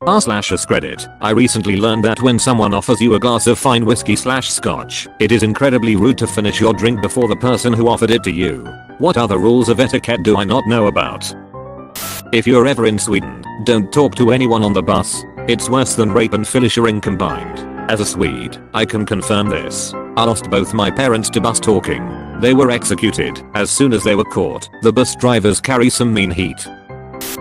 r/askreddit. I recently learned that when someone offers you a glass of fine whiskey/scotch, it is incredibly rude to finish your drink before the person who offered it to you. What other rules of etiquette do I not know about? If you're ever in Sweden, don't talk to anyone on the bus. It's worse than rape and fillishering combined. As a Swede, I can confirm this. I lost both my parents to bus talking. They were executed as soon as they were caught. The bus drivers carry some mean heat.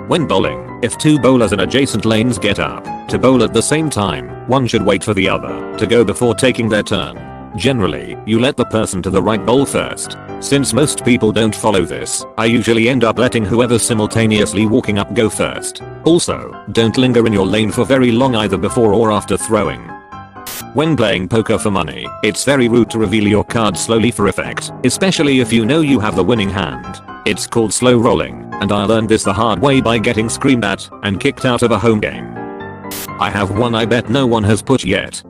When bowling, if two bowlers in adjacent lanes get up to bowl at the same time, one should wait for the other to go before taking their turn. Generally, you let the person to the right bowl first. Since most people don't follow this, I usually end up letting whoever's simultaneously walking up go first. Also, don't linger in your lane for very long either before or after throwing. When playing poker for money, it's very rude to reveal your cards slowly for effect, especially if you know you have the winning hand. It's called slow rolling, and I learned this the hard way by getting screamed at and kicked out of a home game. I have one I bet no one has put yet.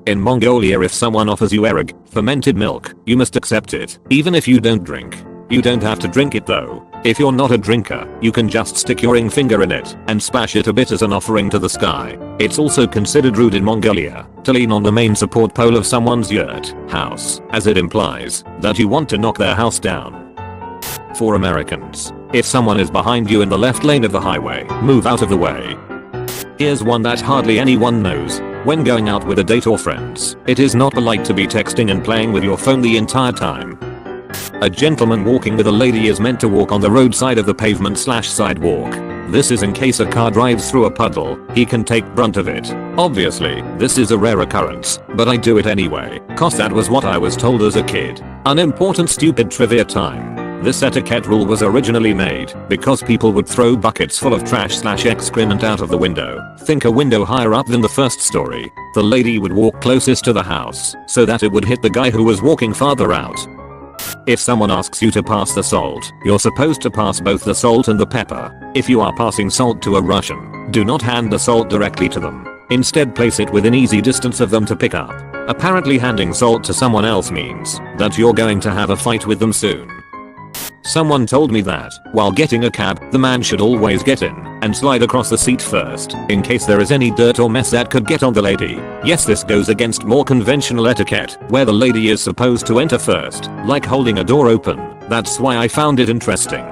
In Mongolia, if someone offers you erg, fermented milk, you must accept it, even if you don't drink. You don't have to drink it though. If you're not a drinker, you can just stick your ring finger in it and splash it a bit as an offering to the sky. It's also considered rude in Mongolia to lean on the main support pole of someone's yurt, house, as it implies that you want to knock their house down. For Americans, if someone is behind you in the left lane of the highway, move out of the way. Here's one that hardly anyone knows. When going out with a date or friends, it is not polite to be texting and playing with your phone the entire time. A gentleman walking with a lady is meant to walk on the roadside of the pavement/sidewalk. This is in case a car drives through a puddle, he can take brunt of it. Obviously, this is a rare occurrence, but I do it anyway, cause that was what I was told as a kid. Unimportant stupid trivia time. This etiquette rule was originally made because people would throw buckets full of trash/excrement out of the window. Think a window higher up than the first story. The lady would walk closest to the house so that it would hit the guy who was walking farther out. If someone asks you to pass the salt, you're supposed to pass both the salt and the pepper. If you are passing salt to a Russian, do not hand the salt directly to them. Instead, place it within easy distance of them to pick up. Apparently, handing salt to someone else means that you're going to have a fight with them soon. Someone told me that, while getting a cab, the man should always get in and slide across the seat first, in case there is any dirt or mess that could get on the lady. Yes, this goes against more conventional etiquette, where the lady is supposed to enter first, like holding a door open. That's why I found it interesting.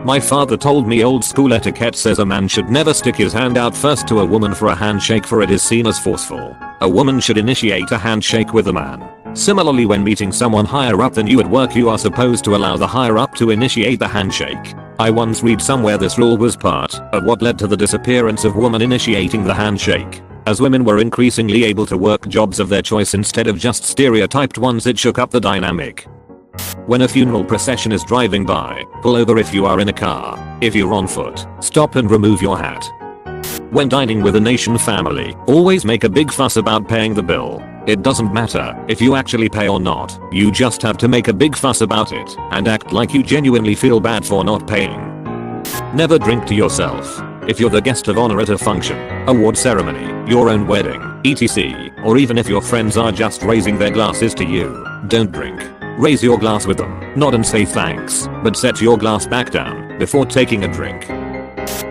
My father told me old school etiquette says a man should never stick his hand out first to a woman for a handshake, for it is seen as forceful. A woman should initiate a handshake with a man. Similarly, when meeting someone higher up than you at work, you are supposed to allow the higher up to initiate the handshake. I once read somewhere this rule was part of what led to the disappearance of women initiating the handshake. As women were increasingly able to work jobs of their choice instead of just stereotyped ones, it shook up the dynamic. When a funeral procession is driving by, pull over if you are in a car. If you're on foot, stop and remove your hat. When dining with a nation family, always make a big fuss about paying the bill. It doesn't matter if you actually pay or not, you just have to make a big fuss about it and act like you genuinely feel bad for not paying. Never drink to yourself. If you're the guest of honor at a function, award ceremony, your own wedding, etc., or even if your friends are just raising their glasses to you, don't drink. Raise your glass with them, nod and say thanks, but set your glass back down before taking a drink.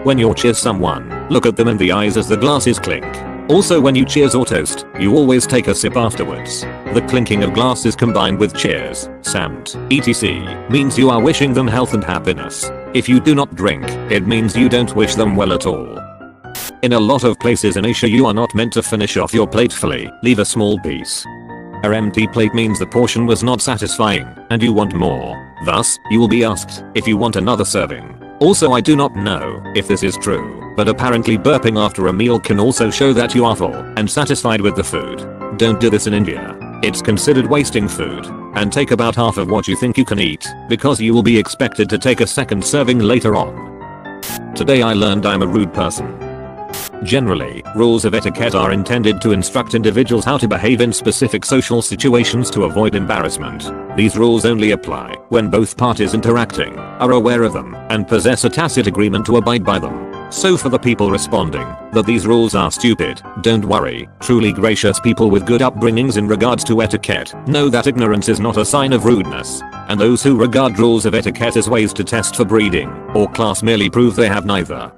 When you cheers someone, look at them in the eyes as the glasses clink. Also, when you cheers or toast, you always take a sip afterwards. The clinking of glasses combined with cheers, samt, etc. means you are wishing them health and happiness. If you do not drink, it means you don't wish them well at all. In a lot of places in Asia, you are not meant to finish off your plate fully, leave a small piece. An empty plate means the portion was not satisfying and you want more. Thus, you will be asked if you want another serving. Also, I do not know if this is true, but apparently burping after a meal can also show that you are full and satisfied with the food. Don't do this in India. It's considered wasting food, and take about half of what you think you can eat, because you will be expected to take a second serving later on. Today I learned I'm a rude person. Generally, rules of etiquette are intended to instruct individuals how to behave in specific social situations to avoid embarrassment. These rules only apply when both parties interacting are aware of them and possess a tacit agreement to abide by them. So for the people responding that these rules are stupid, don't worry. Truly gracious people with good upbringings in regards to etiquette know that ignorance is not a sign of rudeness, and those who regard rules of etiquette as ways to test for breeding or class merely prove they have neither.